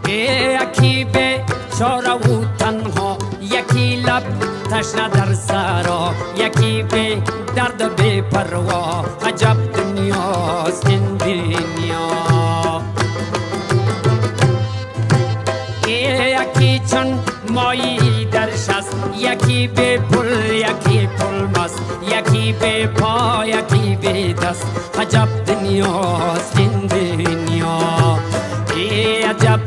یکی به چاره و تنها، یکی لب تشنه در سرا، یکی به درد بی پروا. عجب دنیاست این دنیا. یکی چون مایی درش است، یکی به پل، یکی پل مست، یکی به پا، یکی به دست. عجب دنیاست این دنیا. عجب